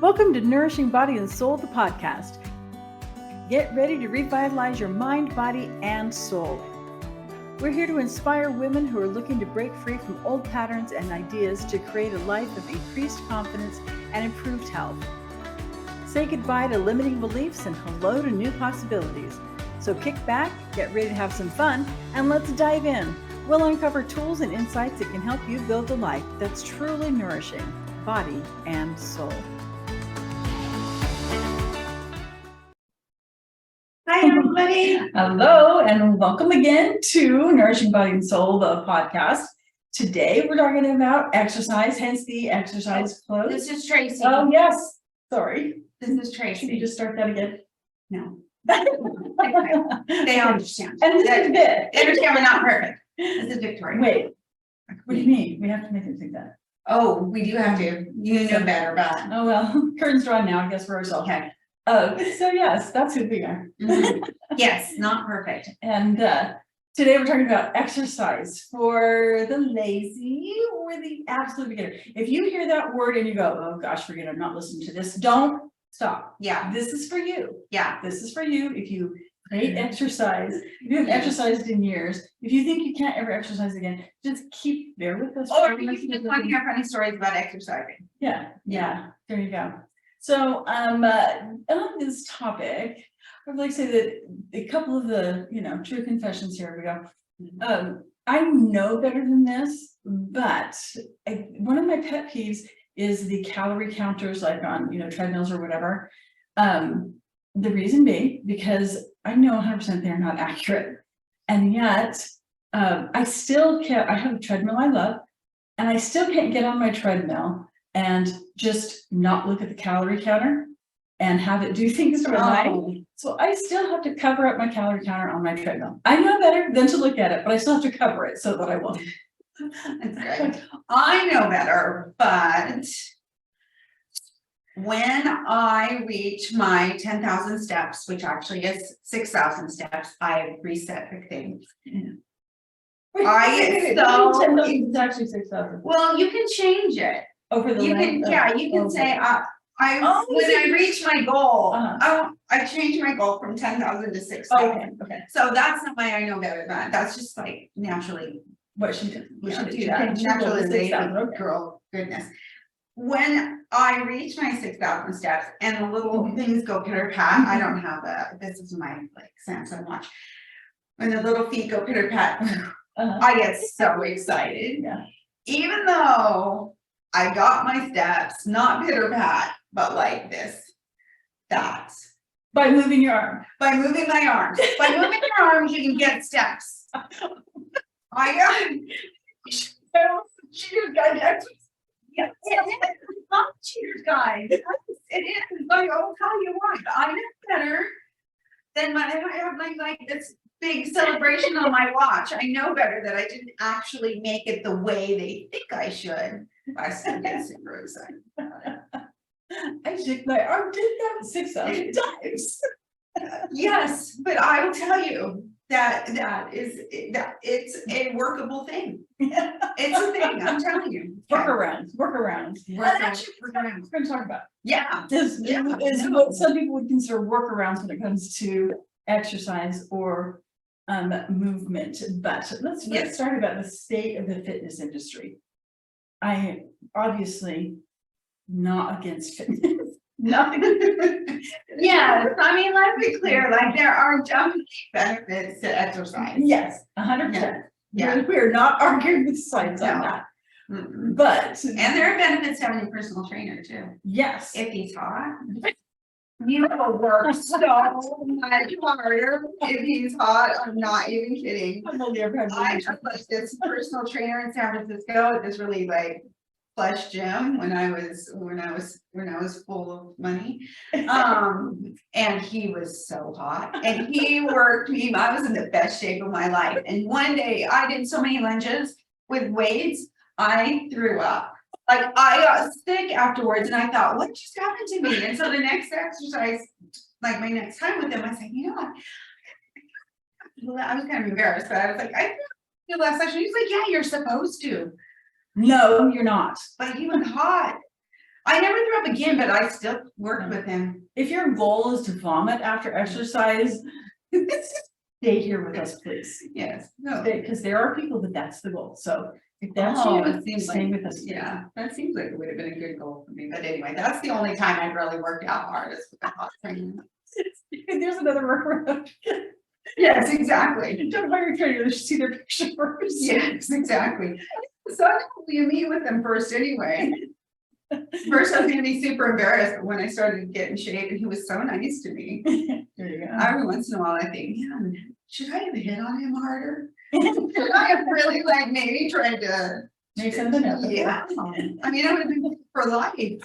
Welcome to Nourishing Body and Soul, the podcast. Get ready to revitalize your mind, body, and soul. We're here to inspire women who are looking to break free from old patterns and ideas to create a life of increased confidence and improved health. Say goodbye to limiting beliefs and hello to new possibilities. So kick back, get ready to have some fun, and let's dive in. We'll uncover tools and insights that can help you build a life that's truly nourishing, body and soul. Hi, everybody. Hello, and welcome again to Nourishing Body and Soul, the podcast. Today, we're talking about exercise, hence the exercise clothes. This is Tracy. Oh, yes. Sorry. This is Can you Tracy. just start that again? No. They understand. And this is They good. understand we're not perfect. This is Victoria. Wait, what do you mean? We have to make them think that. Oh, we do have to. You know better, but. Oh, well, curtains drawn now, I guess we're ourselves. Okay. So yes, that's who we are. Yes, not perfect. And today we're talking about exercise for the lazy or the absolute beginner. If you hear that word and you go, oh gosh, forget it, I'm not listening to this, don't stop. Yeah. This is for you. Yeah. This is for you. If you hate exercise, if you haven't exercised in years, if you think you can't ever exercise again, just keep there with us. Or you just want to hear funny stories about exercising. Yeah, there you go. So on this topic, I'd like to say that a couple of the, true confessions here we go. I know better than this, but one of my pet peeves is the calorie counters, like on, treadmills or whatever. The reason being, because I know 100% they're not accurate. And yet, I still can't, I have a treadmill I love, and I still can't get on my treadmill and just not look at the calorie counter and have it do things for me. So I still have to cover up my calorie counter on my treadmill. I know better than to look at it, but I still have to cover it so that I won't. That's good. I know better, but when I reach my 10,000 steps, which actually is 6,000 steps, I reset the thing. It's actually 6,000. Well, you can change it. Over the You can, you can say, when I reach my goal, I change my goal from 10,000 to 6,000. Okay. So that's not why I know better than that. That's just like naturally what she did. we should do that. Naturally, girl, goodness. When I reach my 6,000 steps and the little things go pitter pat, I don't have this is my Samsung watch. When the little feet go pitter pat, I get so excited. Yeah. Even though I got my steps, not pitter pat, but like this. That's by moving your arm. By moving my arms. By moving your arms, you can get steps. I got cheaters guide exercise. Yeah, it's not a cheaters guide. It is. But I'll tell you what, I know better than when I have like this big celebration on my watch. I know better that I didn't actually make it the way they think I should. I still get super excited. I shook my arm, did that 6,000 times. Yes, but I will tell you that it's a workable thing. It's a thing. I'm telling you. Workarounds. Workarounds. We're going to talk about. Yeah. This is what some people would consider workarounds when it comes to exercise or movement. But let's start about the state of the fitness industry. I obviously not against fitness. Nothing. Yes, I mean, let's be clear. Like there are definitely benefits to exercise. Yes, 100%. Yeah, we're not arguing with science on that. But and there are benefits to having a personal trainer too. Yes, if he's hot. You will work so much harder if he's hot. I'm not even kidding. I have like this personal trainer in San Francisco. This really plush gym when I was full of money. And he was so hot. And he worked me. I was in the best shape of my life. And one day I did so many lunges with weights, I threw up. Like I got sick afterwards and I thought, what just happened to me? And so the next exercise, like my next time with him, I said, I was kind of embarrassed, but I was like, I feel last session. He's like, yeah, you're supposed to. No, you're not. But he was hot. I never threw up again, but I still worked with him. If your goal is to vomit after exercise, stay here with us, please. Yes, no. Because there are people that's the goal. So if that's It you, seems stay like, with us. yeah, that seems like it would have been a good goal for me, but anyway, that's the only time I've really worked out hard is with the hot training. There's another workaround. Yes, exactly. Don't hire a trainer, just see their picture first. Yes, exactly. So you meet with them first anyway. First, I was gonna be super embarrassed, but when I started getting shape, and he was so nice to me. There you go. Every once in a while, I think, man, should I have hit on him harder? Should I have really like maybe tried to? Make something happen. Yeah, I mean, I would have been for life.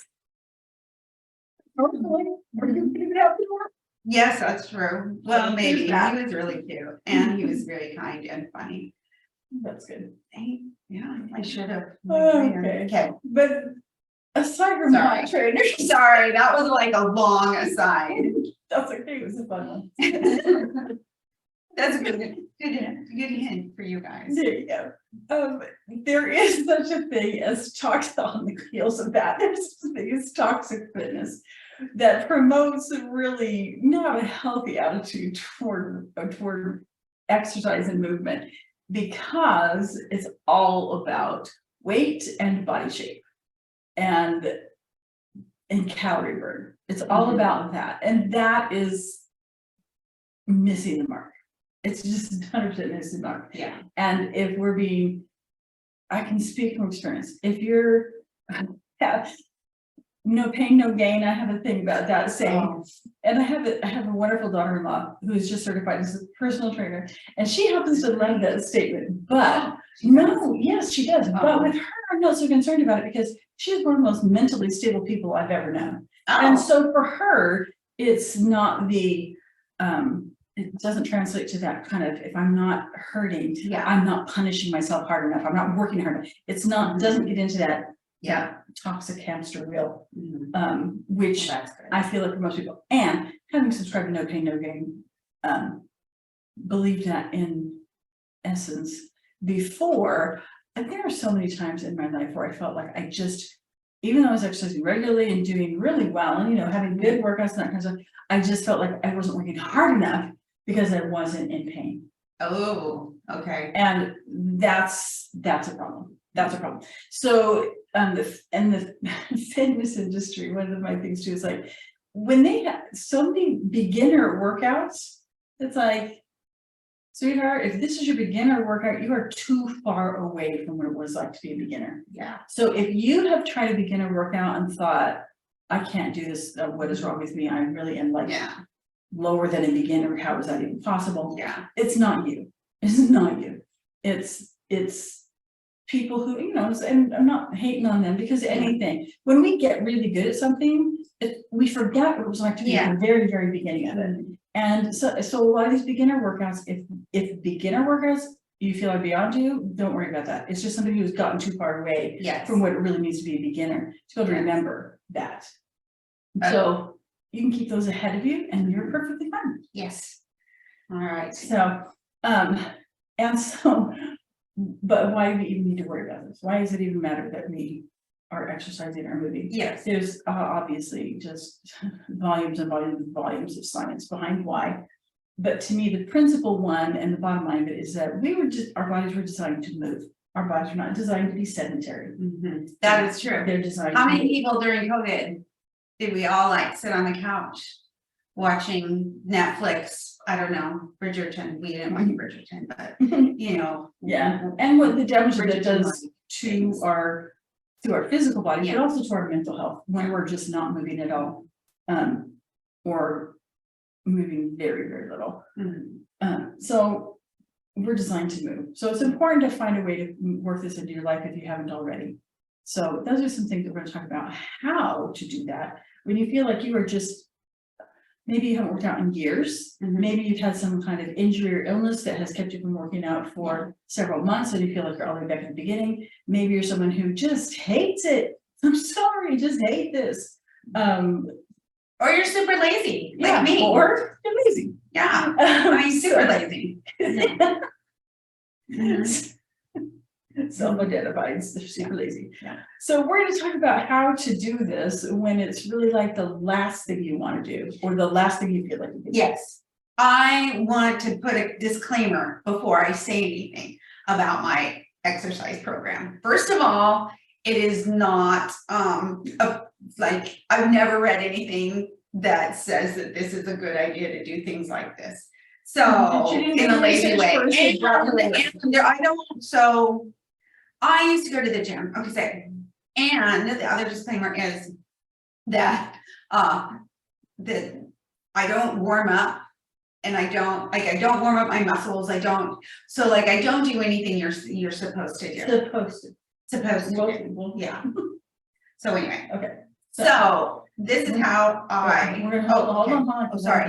Hopefully, we're gonna figure it out. Yes, that's true. Well, There's maybe, he that. was really cute, and he was very kind and funny. That's good. Yeah, I should have. Okay. Okay, But aside from Sorry. my trainer, sorry, that was like a long aside. that's okay, it was a fun one. That's a good hint for you guys. There you go. There is such a thing as toxic on the heels of that. There's such a thing as toxic fitness that promotes a really not a healthy attitude toward exercise and movement because it's all about weight and body shape and calorie burn. It's all about that, and that is missing the mark. It's just 100% missing the mark. Yeah. And if we're being, I can speak from experience. If you're no pain, no gain. I have a thing about that saying, and I have a wonderful daughter-in-law who is just certified as a personal trainer, and she happens to love that statement. But no, yes, she does. But with her, I'm not so concerned about it because she's one of the most mentally stable people I've ever known. And so for her, it's not the it doesn't translate to that kind of, if I'm not hurting, I'm not punishing myself hard enough, I'm not working hard enough. It's not, doesn't get into that toxic hamster wheel, which I feel like for most people, and having subscribed to No Pain, No Gain, believe that in essence before. And there are so many times in my life where I felt like I just, even though I was exercising regularly and doing really well and, having good workouts and that kind of stuff, I just felt like I wasn't working hard enough because I wasn't in pain. Oh, okay. And that's a problem. That's a problem. So, the fitness industry, one of my things too is like, when they have so many beginner workouts, it's like, sweetheart, if this is your beginner workout, you are too far away from what it was like to be a beginner. Yeah. So if you have tried a beginner workout and thought, I can't do this, what is wrong with me? I really am like lower than a beginner. How is that even possible? Yeah. It's not you. It's not you. It's people who, and I'm not hating on them because anything, when we get really good at something, we forget what it was like to be at the very, very beginning of it. And so a lot of these beginner workouts, if beginner workouts you feel are beyond you, don't worry about that. It's just somebody who's gotten too far away from what it really means to be a beginner to be able to remember that. So you can keep those ahead of you and you're perfectly fine. Yes. All right. So, but why do we even need to worry about this? Why does it even matter that we are exercising or moving? Yes. There's obviously just volumes and volumes and volumes of science behind why. But to me, the principal one and the bottom line of it is that our bodies were designed to move. Our bodies are not designed to be sedentary. That is true. They're designed How to many move. people during COVID did we all like sit on the couch watching Netflix? I don't know, Bridgerton. We didn't watch Bridgerton, but Yeah, and what the damage that it Bridgerton does to our physical body, but also to our mental health when we're just not moving at all, or moving very, very little. So we're designed to move. So it's important to find a way to work this into your life if you haven't already. So those are some things that we're going to talk about how to do that when you feel like you are just, maybe you haven't worked out in years. Maybe you've had some kind of injury or illness that has kept you from working out for several months and you feel like you're all the way back at the beginning. Maybe you're someone who just hates it. I'm sorry, just hate this. Or you're super lazy, like me. Or you're lazy. Yeah, I'm super lazy. self-identified, super lazy. Yeah. So we're gonna talk about how to do this when it's really like the last thing you want to do, or the last thing you feel like you can do. Yes, I want to put a disclaimer before I say anything about my exercise program. First of all, it is not, like, I've never read anything that says that this is a good idea to do things like this. So, Did you do in a lazy research way. first and brought her in? And I don't, so I used to go to the gym, okay, so, and the other disclaimer is that, that I don't warm up. And I don't warm up my muscles, I don't do anything you're supposed to do. Supposed to do, Well, yeah. So anyway, okay. so this is how We're gonna hold on. Oh, sorry.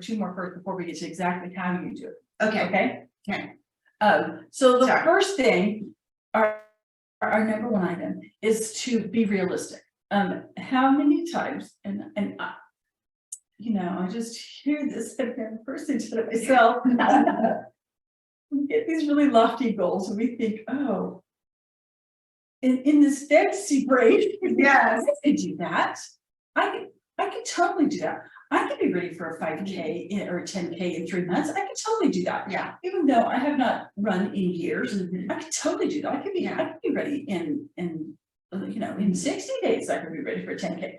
Two more first before we get to exactly how you do it. Okay, Okay. So the Sorry. first thing, our number one item is to be realistic. How many times, and I just hear this and the first thing to myself. We get these really lofty goals and we think, oh, in this fantasy brain, Yes. I could do that. I could totally do that. I could be ready for a 5K or a 10K in 3 months. I could totally do that. Yeah. Even though I have not run in years, I could totally do that. I could be ready in 60 days. I could be ready for a 10K.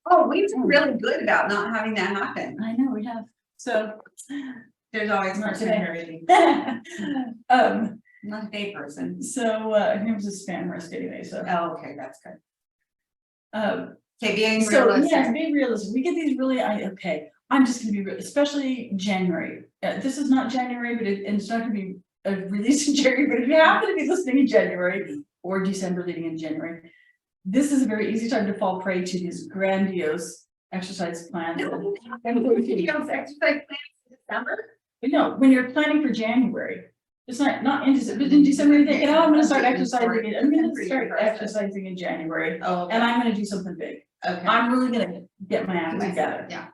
Oh, we've been really good about not having that happen. I know we have. So There's always Not person today. hurting. Not a day person. So here was a spam risk anyway, so Oh, okay, that's good. okay, being so realistic. yes, be realistic. We get these really I'm just gonna be real, especially January. This is not January, but it's not gonna be released in January, but if you happen to be listening in January or December leading in January, this is a very easy time to fall prey to these grandiose exercise plans. Exercise plans in December? No, when you're planning for January, it's not in December, but in December you're thinking, oh, I'm gonna start exercising. I'm gonna start exercising in January, Oh, and I'm gonna do something big. okay. I'm really gonna get my act together. Yeah.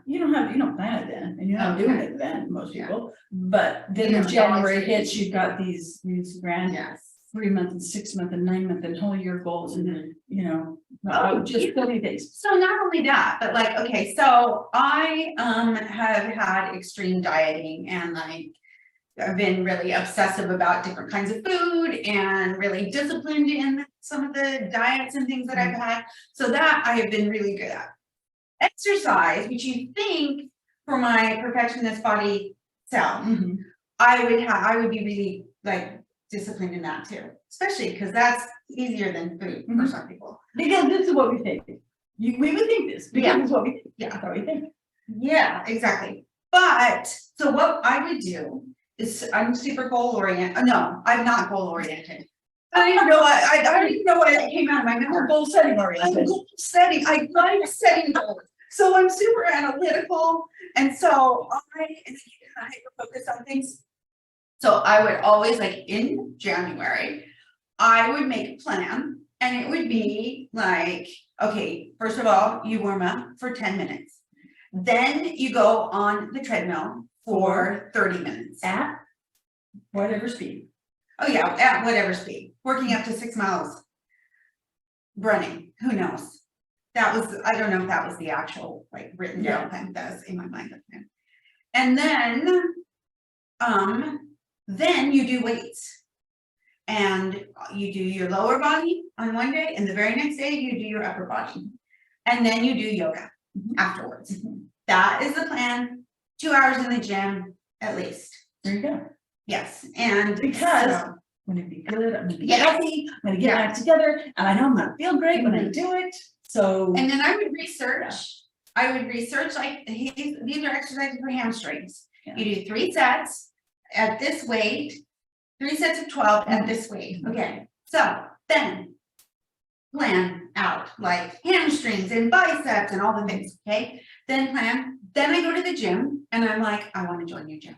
You don't plan it then, and you're not doing it then, most people, but then Yeah, when January always hits, you've got these grand Yes. 3 month and 6 month and 9 month and whole year goals, and then, Oh, just 30 days. So not only that, but like, okay, so I have had extreme dieting and like I've been really obsessive about different kinds of food and really disciplined in some of the diets and things that I've had. So that I have been really good at. Exercise, which you think for my perfectionist body self, I would be really like disciplined in that too, especially because that's easier than food for some people. Because this is what we think. We would think this because it's what we think. Yeah. That's what we think. Yeah, exactly. But so what I would do is I'm super goal oriented. No, I'm not goal oriented. I don't even know what I don't even know why that came out of my mouth. Goal setting I'm oriented. goal setting. I like setting goals. So I'm super analytical, and so I hyper focus on things. So I would always, like in January, I would make a plan, and it would be like, okay, first of all, you warm up for 10 minutes. Then you go on the treadmill for 30 minutes. At whatever speed. Oh yeah, at whatever speed, working up to 6 miles. Running, who knows? That was, I don't know if that was the actual like written down thing that was in my mind. And then you do weights. And you do your lower body on one day, and the very next day you do your upper body. And then you do yoga afterwards. That is the plan. 2 hours in the gym, at least. There you go. Yes, and Because so, I'm gonna be good, I'm gonna be Yes. healthy, I'm gonna get back together, and I know I'm gonna feel great when I do it. So and then I would research. Like these are exercises for hamstrings. Yeah. You do 3 sets at this weight, 3 sets of 12 at this weight. Okay, so then plan out like hamstrings and biceps and all the things. Okay, then I go to the gym and I'm like, I want to join your gym.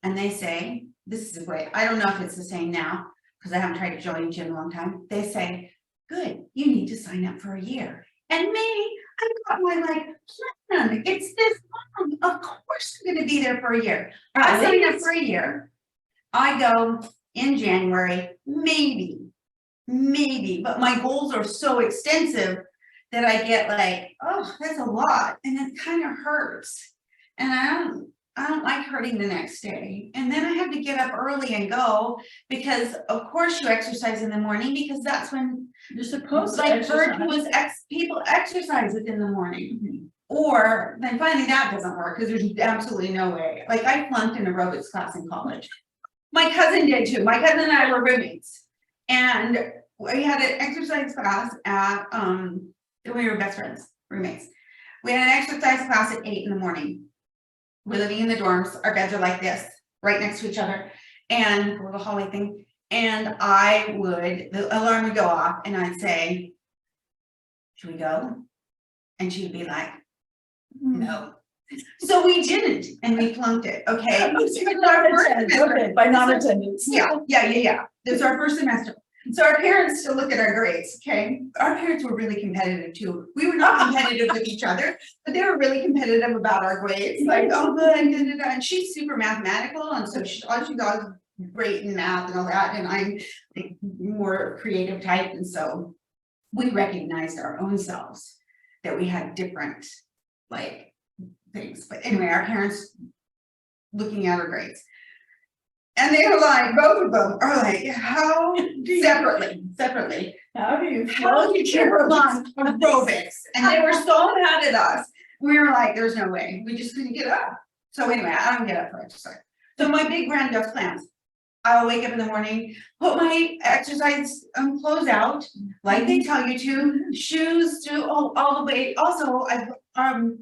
And they say, this is the way, I don't know if it's the same now because I haven't tried to join a gym in a long time. They say, good, you need to sign up for a year. And me, I've got my like plan, it's this long, of course I'm gonna be there for a year. I signed up for a year. I go in January, maybe, but my goals are so extensive that I get like, oh, that's a lot, and it kind of hurts. And I don't like hurting the next day. And then I have to get up early and go, because of course you exercise in the morning, because that's when You're supposed to like exercise. people exercise it in the morning. Or then finally that doesn't work, because there's absolutely no way. Like I flunked an aerobics class in college. My cousin did too. My cousin and I were roommates. And we had an exercise class at we were best friends, roommates. We had an exercise class at 8 in the morning. We're living in the dorms, our beds are like this, right next to each other, and a little hallway thing. And the alarm would go off and I'd say, should we go? And she'd be like, no. So we didn't, and we flunked it, okay? By non-attendance. Yeah. This is our first semester. So our parents still look at our grades, okay? Our parents were really competitive too. We were not competitive with each other, but they were really competitive about our grades. Like, oh, good, and she's super mathematical, and so she got great in math and all that, and I'm like more creative type, and so we recognized our own selves that we had different like things. But anyway, our parents looking at our grades. And they were like, both of them are like, how separately, how do you care about aerobics? And they were so mad at us. We were like, there's no way, we just couldn't get up. So anyway, I don't get up for exercise. So my big grandiose plans, I'll wake up in the morning, put my exercise clothes out, like they tell you to, shoes to all the way. Also, I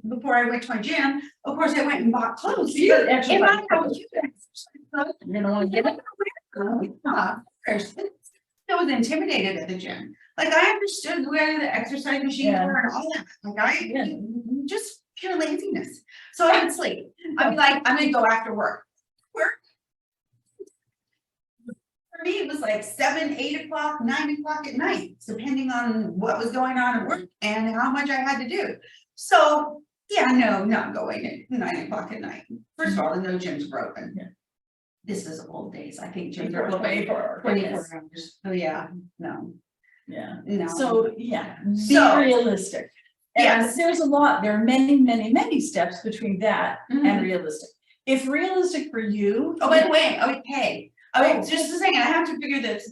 before I went to my gym, of course I went and bought clothes. You If I don't use exercise clothes, You don't want to get it. I was intimidated at the gym. Like I understood where the exercise machines were and all that. Like just pure laziness. So I would sleep. I'd be like, I'm gonna go after work. For me, it was like 7, 8 o'clock, 9 o'clock at night, depending on what was going on at work and how much I had to do. So yeah, no, not going at 9 o'clock at night. First of all, no gyms were open. Yeah. This is old days. I think gyms People are open 24 hours. Oh yeah, no. Yeah. So So, yeah, be realistic. And Yes. there's a lot, there are many steps between that and Mhm. realistic. If realistic for you. Oh, by the way, I would pay. Just a second, I have to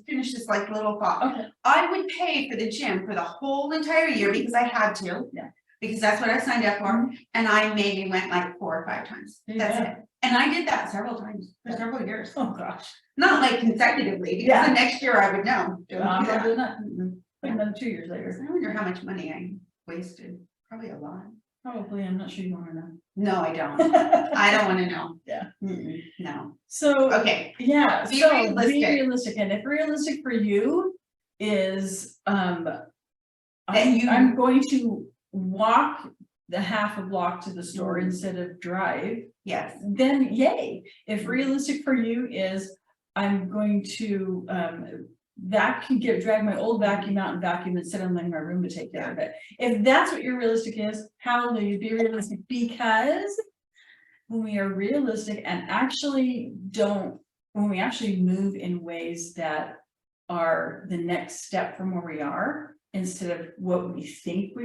finish this like little thought. Okay. I would pay for the gym for the whole entire year because I had to. Yeah. Because that's what I signed up for, and I maybe went like 4 or 5 times. That's it. And I did that several times for several years. Oh, gosh. Not like consecutively, because the next year I would know. Don't I'm do not that. doing that. Mhm. Like another 2 years later. I wonder how much money I wasted. Probably a lot. Probably, I'm not sure you wanna No, I don't. know. I don't want to know. Yeah. No. So, Okay. yeah, Be so realistic. be realistic, and if realistic for you is, That I'm going to walk the half a block to the store Mhm. instead of drive, Yes. then yay. If Mhm. realistic for you is, I'm going to, drag my old vacuum out and vacuum and sit in my room to take care of it. If that's what your realistic is, hallelujah, be realistic, because when we are realistic and when we actually move in ways that are the next step from where we are, instead of where we think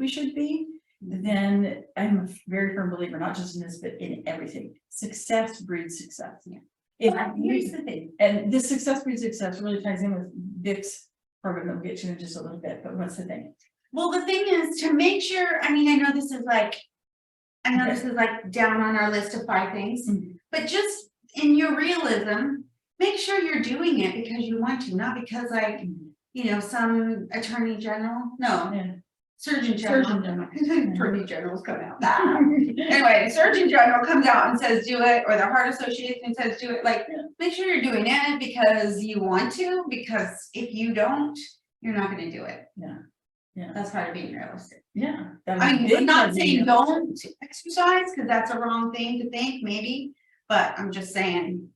we should be, then I'm a very firm believer, not just in this, but in everything. Success breeds success. Yeah. Here's the thing, and this success breeds success really ties in with Vic's program that we'll get to in just a little bit, but what's the thing? Well, the thing is to make sure, I mean, I know this is like down on our list of 5 things, Mhm. but just in your realism, make sure you're doing it because you want to, not because like, some attorney general, no, Yeah. surgeon general. Surgeon general. Attorney general's coming out. Anyway, the surgeon general comes out and says, do it, or the heart association says, do it, like, make sure you're doing it because you want to, because if you don't, you're not gonna do it. Yeah. That's part of being realistic. Yeah. I'm not saying don't exercise, because that's a wrong thing to think, maybe, but I'm just saying.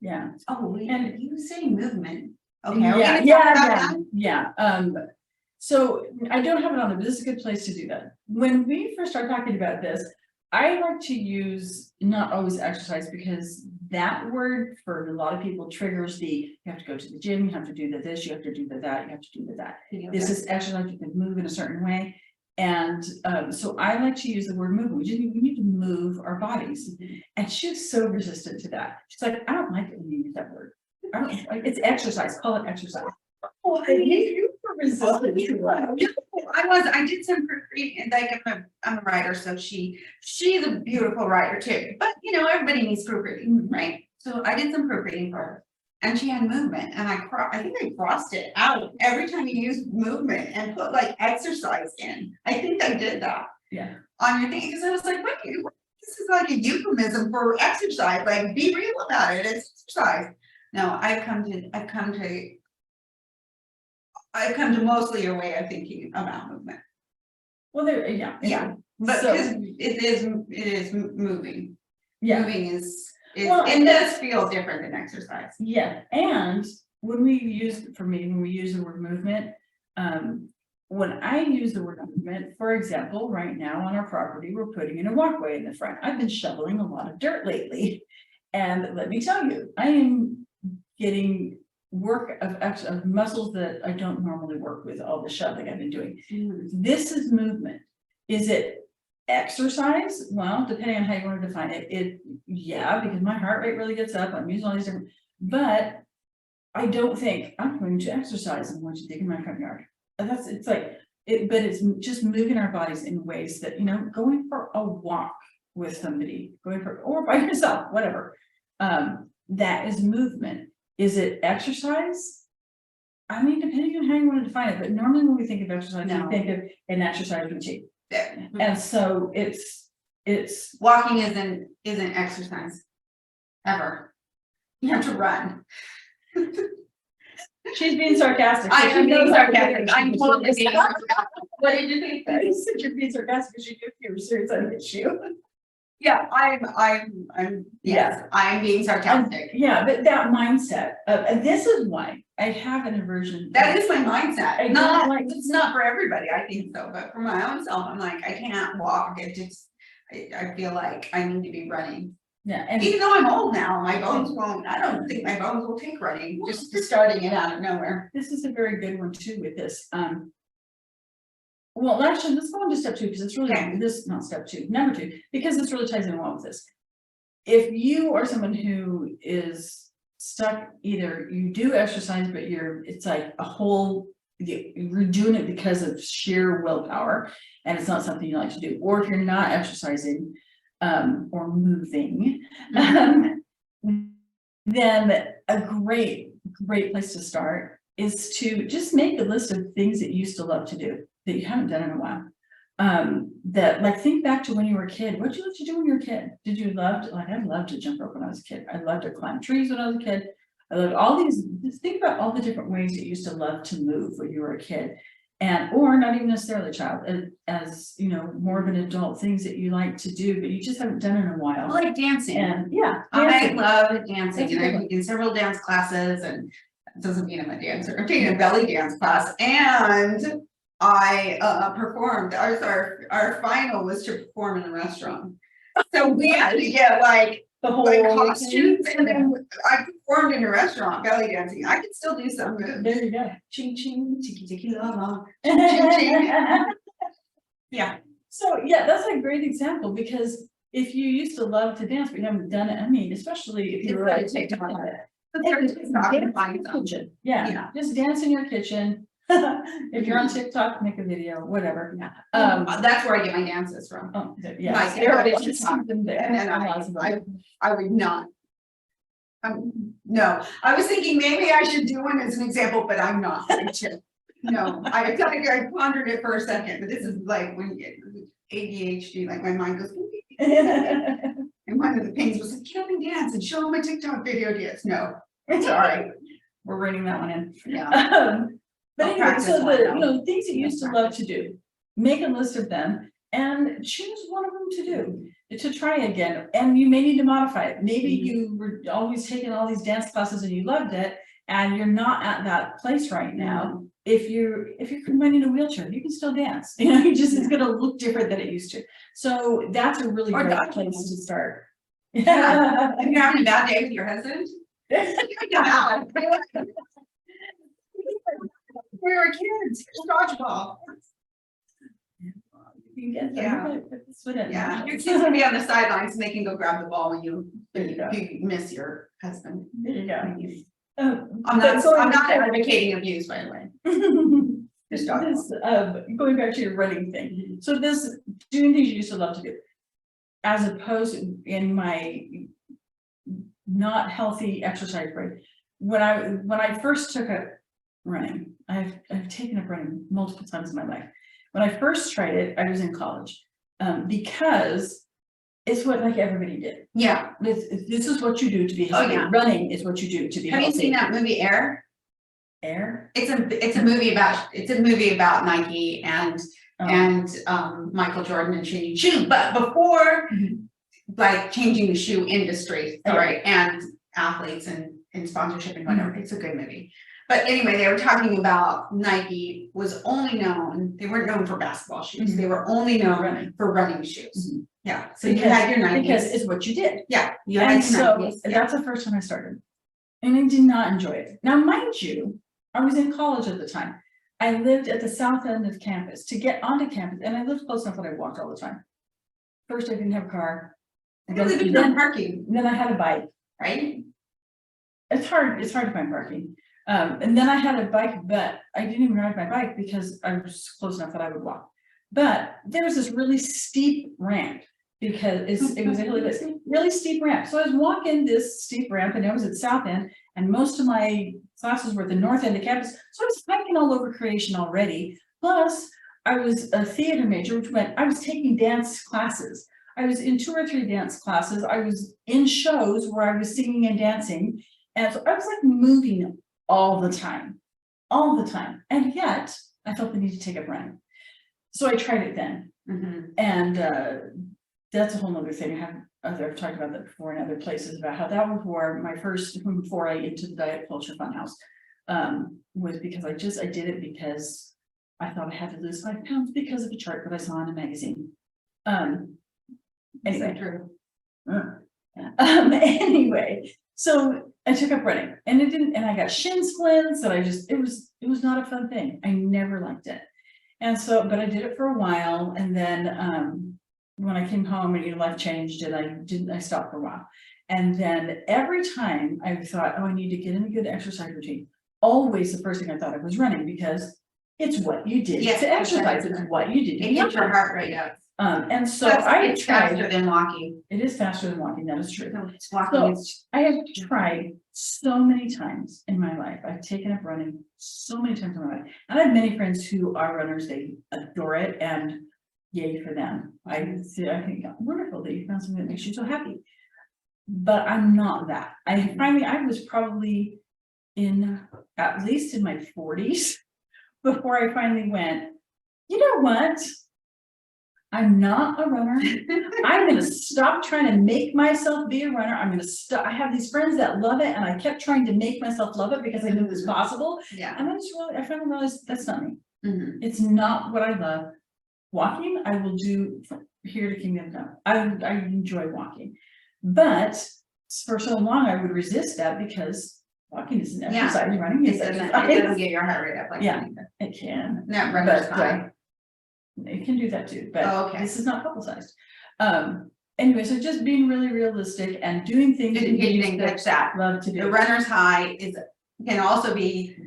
Yeah. Oh, And- you say movement. Okay. Are we gonna talk about that? Yeah, So I don't have it on there, but this is a good place to do that. When we first start talking about this, I like to use not always exercise, because that word for a lot of people triggers you have to go to the gym, you have to do this, you have to do that, you have to do that. This is exercise, you can move in a certain way. And so I like to use the word movement. We need to move our bodies. And she was so resistant to that. She's like, I don't like it when you use that word. I don't, it's exercise, call it exercise. Well, You were resistant to that. I did some proofreading, like I'm a writer, so she's a beautiful writer too, but you know, everybody needs proofreading, right? So I did some proofreading for her. And she had movement, and I think I crossed it out every time you use movement and put like exercise in. I think I did that. Yeah. On your thing, because I was like, wait, this is like a euphemism for exercise, like be real about it, it's exercise. No, I've come to mostly your way of thinking about movement. Well, yeah. But So- because it is moving. Yeah. Moving is Well, it does feel different than exercise. Yeah, and when we use the word movement, when I use the word movement, for example, right now on our property, we're putting in a walkway in the front. I've been shoveling a lot of dirt lately. And let me tell you, I am getting work of muscles that I don't normally work with, all the shoveling I've been doing. This is movement. Is it exercise? Well, depending on how you want to define it, yeah, because my heart rate really gets up. I'm using all these different, but I don't think I'm going to exercise. I'm going to dig in my front yard. And it's like it, but it's just moving our bodies in ways that, you know, going for a walk with somebody, or by yourself, whatever. That is movement. Is it exercise? I mean, depending on how you want to define it, but normally when we think of exercise, we think of an exercise routine. And so it's walking isn't exercise ever. You have to run. She's being sarcastic. I am being sarcastic. I'm totally being sarcastic. sarcastic. What did you think? I said you're being sarcastic because you were serious on the issue. Yeah, yes, I'm being sarcastic. Yeah, but that mindset and this is why I have an aversion. That is my mindset. I don't like- It's not for everybody, I think so, but for my own self, I'm like, I can't walk. It just, I feel like I need to be running. Yeah, and Even though I'm old now, my bones won't, I don't think my bones will take running, just starting it out of nowhere. this is a very good one too with this. Well, actually, let's go on to step two, because it's really not step two, number two, because this really ties in well with this. If you are someone who is stuck, either you do exercise, but it's like a whole, you're doing it because of sheer willpower, and it's not something you like to do, or if you're not exercising, or moving, then a great place to start is to just make a list of things that you used to love to do that you haven't done in a while. That, like, think back to when you were a kid. What did you love to do when you were a kid? Did you love to, like, I loved to jump rope when I was a kid. I loved to climb trees when I was a kid. I loved all these, just think about all the different ways that you used to love to move when you were a kid. And, or not even necessarily a child, as you know, more of an adult, things that you like to do, but you just haven't done in a while. I like dancing. And yeah, I love dancing, That's and a good I've taken several dance classes, and it doesn't mean I'm a dancer. I've taken a belly dance class, and I performed. Our final was to perform in a restaurant. So we had to get like the whole costumes, and then I performed in a restaurant belly dancing. I could still do some moves. There you go. Ching ching, tiki tiki la la. Yeah. So yeah, that's a great example, because if you used to love to dance, but you haven't done it, I mean, especially if you were It's like take time. dance in your kitchen. Yeah, Yeah. just dance in your kitchen. If you're on TikTok, make a video, whatever. Yeah. That's where I get my dances from. Oh, yeah. My Everybody's TikTok. just something there. And then I would not. No, I was thinking maybe I should do one as an example, but I'm not going to. No, I pondered it for a second, but this is like when you get ADHD, like my mind goes. And one of the things was like, get up and dance and show them a TikTok video dance. No, sorry. We're reining that one in. Yeah. But I'll anyway, practice so one, though. you know, things that you used to love to do, make a list of them and choose one of them to do, to try again. And you may need to modify it. Maybe you were always taking all these dance classes and you loved it, and you're not at that place right now. If you're running in a wheelchair, you can still dance, you know, it's gonna look different than it used to. So that's a really Or great dog place to start. Yeah. If you're having a bad day with your husband. Yeah. We were kids, dodgeball. You can get Yeah. them, that's what it Yeah, your is. kids can be on the sidelines and they can go grab the ball when you There you go. miss your husband. There you go. I'm But going not back- advocating abuse, by the way. Just dodgeball. This, going back to your running thing, so this, doing things you used to love to do. As opposed in my not healthy exercise break, when I first took up running, I've taken up running multiple times in my life. When I first tried it, I was in college, because it's what like everybody did. Yeah. This is what you do to be healthy. yeah. Running is what you do to be Have healthy. you seen that movie Air? Air? It's a movie about Nike and Michael Jordan and changing shoes, but before like changing the shoe industry, sorry, and athletes and sponsorship and whatever. It's a good movie. But anyway, they were talking about Nike was only known, they weren't known for basketball shoes, they were only known for running shoes. Yeah, so you had your Nikes. Because it's what you did. Yeah, you And had your so Nikes. that's the first time I started. And I did not enjoy it. Now, mind you, I was in college at the time. I lived at the south end of campus. To get onto campus, and I lived close enough that I walked all the time. First, I didn't have a car. You live in no parking, Then I had a bike. right? It's hard to find parking. And then I had a bike, but I didn't even ride my bike because I was close enough that I would walk. But there was this really steep ramp because it was a really steep ramp. So I was walking this steep ramp and I was at South End and most of my classes were at the north end of campus. So I was hiking all over creation already. Plus I was a theater major, which meant I was taking dance classes. I was in 2 or 3 dance classes. I was in shows where I was singing and dancing. And so I was like moving all the time. And yet I felt the need to take up running. So I tried it then. And that's a whole nother thing. I've talked about that before in other places about how that was where my first foray into the diet culture funhouse was because I did it because I thought I had to lose 5 pounds because of a chart that I saw in a magazine. Anyway. Anyway, so I took up running and I got shin splints and it was not a fun thing. I never liked it. And so, but I did it for a while. And then, when I came home and life changed and I stopped for a while. And then every time I thought, oh, I need to get in a good exercise routine. Always the first thing I thought of was running because it's what you did to exercise. It's what you did. It gets your heart rate up. And so It's faster than walking. It is faster than walking, that is true. No, it's walking. I have tried so many times in my life. I've taken up running so many times in my life. And I have many friends who are runners, they adore it and yay for them. I think wonderful that you found something that makes you so happy. But I'm not that. I was probably at least in my 40s before I finally went, you know what? I'm not a runner. I'm going to stop trying to make myself be a runner. I'm going to stop. I have these friends that love it and I kept trying to make myself love it because I knew it was possible. Yeah. And I finally realized that's not me. It's not what I love. Walking, I will do from here to Kingdom Come. I enjoy walking, but for so long I would resist that because walking is an exercise. Running is It doesn't get your heart rate up like that. It can. No, runner's high. It can do that too, but this is not publicized. Anyway, so just being really realistic and doing things you didn't catch that. Love to do. The runner's high can also be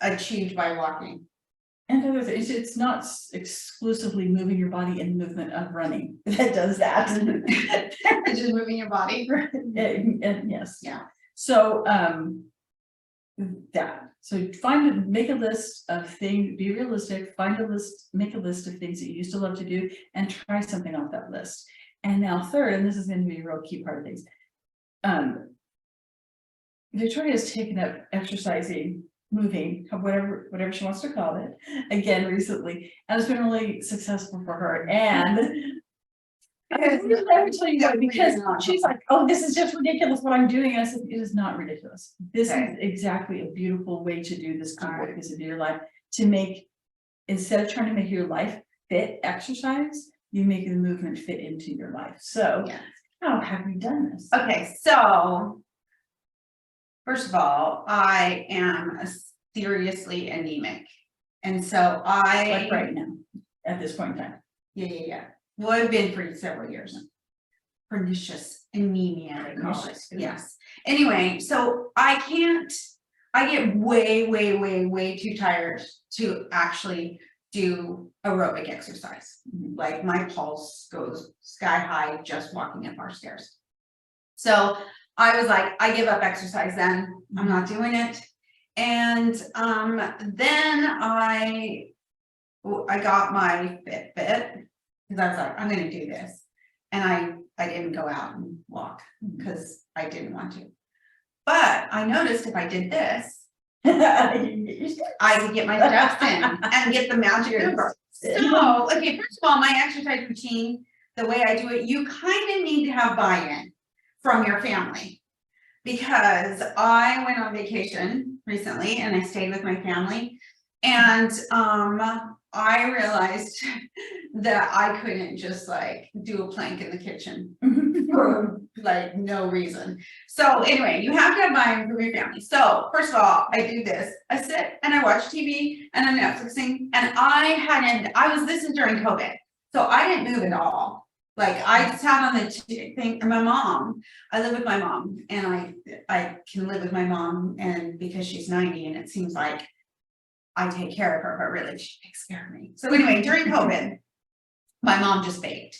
achieved by walking. And other things, it's not exclusively moving your body in the movement of running that does that. It's just moving your body. And yes. Yeah. So make a list of things, be realistic, make a list of things that you used to love to do and try something off that list. And now third, and this is going to be a real key part of things. Victoria's taken up exercising, moving, whatever she wants to call it, again recently, and it's been really successful for her. And I would tell you that because she's like, oh, this is just ridiculous what I'm doing. And I said, it is not ridiculous. This is exactly a beautiful way to do this work is to do your life, to make, instead of trying to make your life fit exercise, you make the movement fit into your life. So how have you done this? Okay, so first of all, I am seriously anemic. And so Like right now, at this point in time. Yeah. Well, I've been for several years. Pernicious anemia, they call it. Yes. Anyway, so I get way too tired to actually do aerobic exercise. Like my pulse goes sky high just walking up our stairs. So I was like, I give up exercise then. I'm not doing it. And then I got my Fitbit because I was like, I'm going to do this. And I didn't go out and walk because I didn't want to. But I noticed if I did this, I could get my steps in and get the magic number. So, okay, first of all, my exercise routine, the way I do it, you kind of need to have buy-in from your family. Because I went on vacation recently and I stayed with my family. And I realized that I couldn't just like do a plank in the kitchen for like no reason. So anyway, you have to have buy-in from your family. So first of all, I do this. I sit and I watch TV and I'm Netflixing, and this is during COVID. So I didn't move at all. Like I sat on the thing, and I live with my mom, and I can live with my mom, and because she's 90 and it seems like I take care of her, but really she takes care of me. So anyway, during COVID, my mom just baked,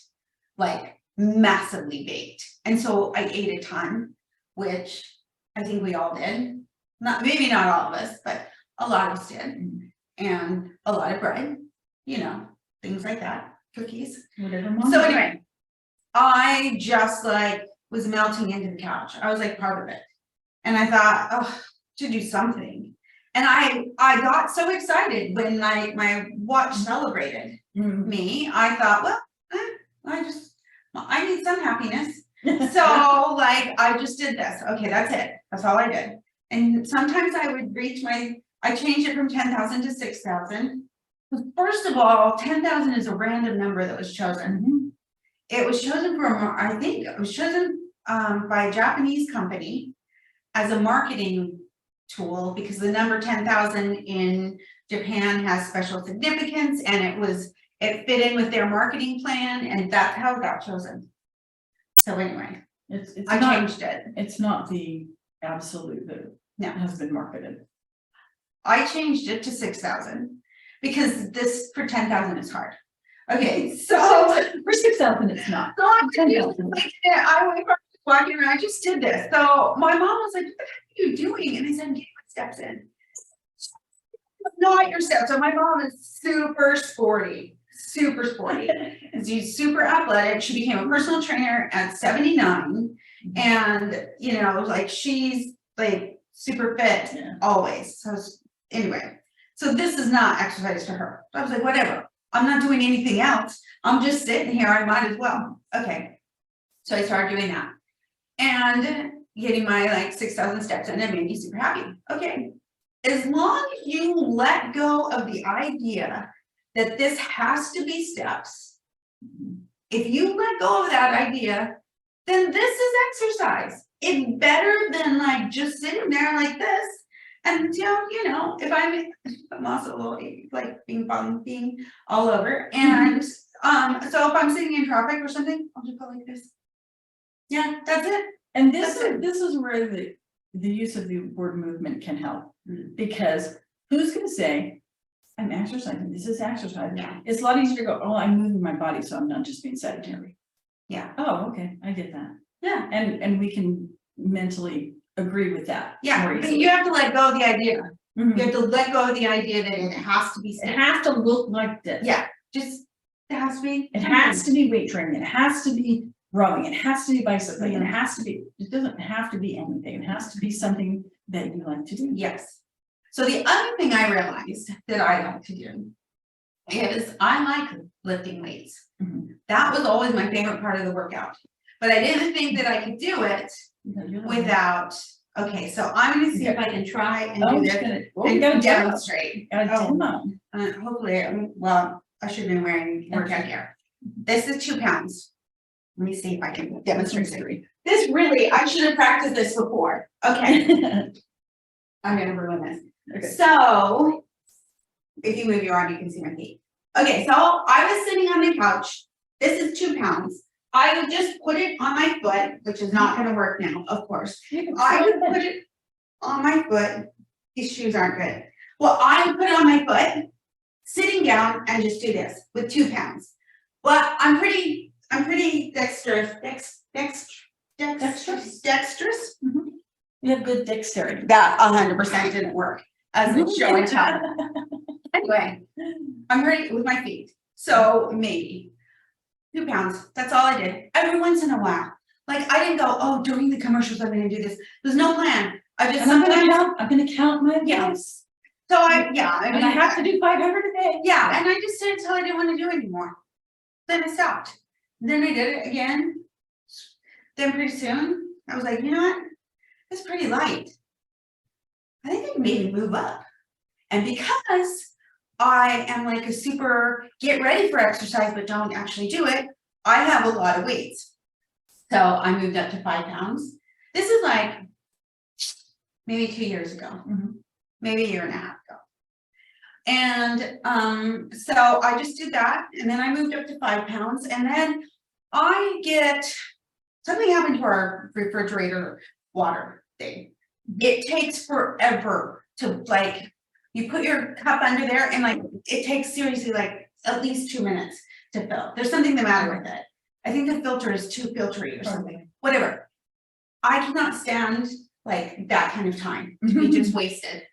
like massively baked. And so I ate a ton, which I think we all did. Maybe not all of us, but a lot of us did. And a lot of bread, things like that, cookies. Whatever. So anyway, I just like was melting into the couch. I was like part of it. And I thought, oh, to do something. And I got so excited when my watch celebrated me. I thought, well, I need some happiness. So like, I just did this. Okay, that's it. That's all I did. And sometimes I would I changed it from 10,000 to 6,000. First of all, 10,000 is a random number that was chosen. It was chosen by a Japanese company as a marketing tool because the number 10,000 in Japan has special significance, and it fit in with their marketing plan, and that's how it got chosen. So anyway, I changed it. It's not the absolute that has been marketed. I changed it to 6,000 because this for 10,000 is hard. Okay, so for 6,000 it's not. So I went walking around, I just did this. So my mom was like, what the heck are you doing? And I said, I'm getting my steps in. Not your steps. So my mom is super sporty. And she's super athletic. She became a personal trainer at 79. And like she's like super fit always. So anyway, so this is not exercise to her. I was like, whatever. I'm not doing anything else. I'm just sitting here. I might as well. Okay. So I started doing that and getting my like 6,000 steps in, and it made me super happy. Okay. As long as you let go of the idea that this has to be steps, if you let go of that idea, then this is exercise. It's better than like just sitting there like this. Until, if I'm also like being all over. And so if I'm sitting in traffic or something, I'll just go like this. Yeah, that's it. And this is where the use of the word movement can help. Because who's going to say, I'm exercising, this is exercise. Yeah. It's a lot easier to go, oh, I'm moving my body, so I'm not just being sedentary. Yeah. Oh, okay, I get that. Yeah. And we can mentally agree with that. Yeah, but you have to let go of the idea. You have to let go of the idea that it has to be. It has to look like this. Yeah, it has to be. It has to be weight training. It has to be rowing. It has to be bicycling. It has to be. It doesn't have to be anything. It has to be something that you like to do. Yes. So the other thing I realized that I like to do is I like lifting weights. Mhm. That was always my favorite part of the workout. But I didn't think that I could do it without, okay, so I'm gonna see if I can try and Oh, do it's this gonna, oh, and you gotta demonstrate. demo. Hopefully, well, I should have been wearing workout gear. This is 2 pounds. Let me see if I can demonstrate it. This really, I should have practiced this before. Okay, I'm gonna ruin this. Okay. So, if you move your arm, you can see my feet. Okay, so I was sitting on the couch. This is 2 pounds. I would just put it on my foot, which is not gonna work now, of course. I would put it on my foot. These shoes aren't good. Well, I would put it on my foot, sitting down and just do this with 2 pounds. But I'm pretty dexterous. Dexterous. You have good dexterity. That 100% didn't work as a show and tell. Anyway, I'm pretty with my feet. So maybe 2 pounds. That's all I did. Every once in a while. Like I didn't go, oh, during the commercials, I'm gonna do this. There's no plan. I just And I'm gonna count my Yes. So I and I have to do 500 a day. Yeah, and I just did it until I didn't want to do it anymore. Then I stopped. Then I did it again. Then pretty soon, I was like, you know what? It's pretty light. I think I can maybe move up. And because I am like a super get ready for exercise, but don't actually do it, I have a lot of weights. So I moved up to 5 pounds. This is like maybe 2 years ago, maybe a year and a half ago. And so I just did that, and then I moved up to 5 pounds, and then I get something happened to our refrigerator water thing. It takes forever to like, you put your cup under there and like, it takes seriously like at least 2 minutes to fill. There's something the matter with it. I think the filter is too filtery or something, whatever. I cannot stand like that kind of time to be just wasted.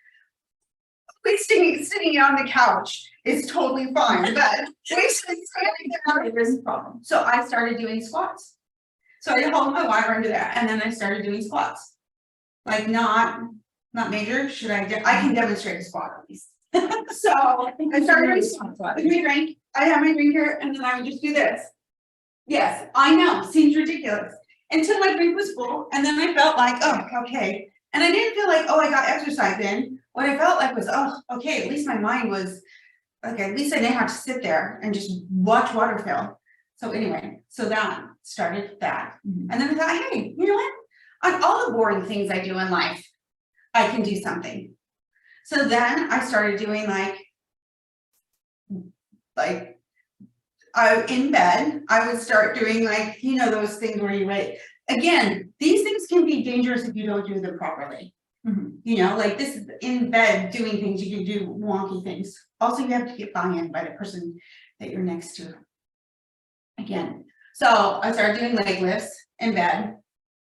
Sitting on the couch is totally fine, but wasting standing there is a problem. So I started doing squats. So I hold my water under there, and then I started doing squats. Like not major. Should I? I can demonstrate a squat at least. So I started doing squats. With my drink, I have my drink here, and then I would just do this. Yes, I know, seems ridiculous. Until my drink was full, and then I felt like, oh, okay. And I didn't feel like, oh, I got exercise in. What I felt like was, oh, okay, at least my mind was, like, at least I didn't have to sit there and just watch water fill. So anyway, so that started that. And then I thought, hey, you know what? On all the boring things I do in life, I can do something. So then I started doing like in bed, I would start doing like, you know, those things where you write. Again, these things can be dangerous if you don't do them properly. You know, like this is in bed doing things, you can do wonky things. Also, you have to get buy-in by the person that you're next to. Again, so I started doing leg lifts in bed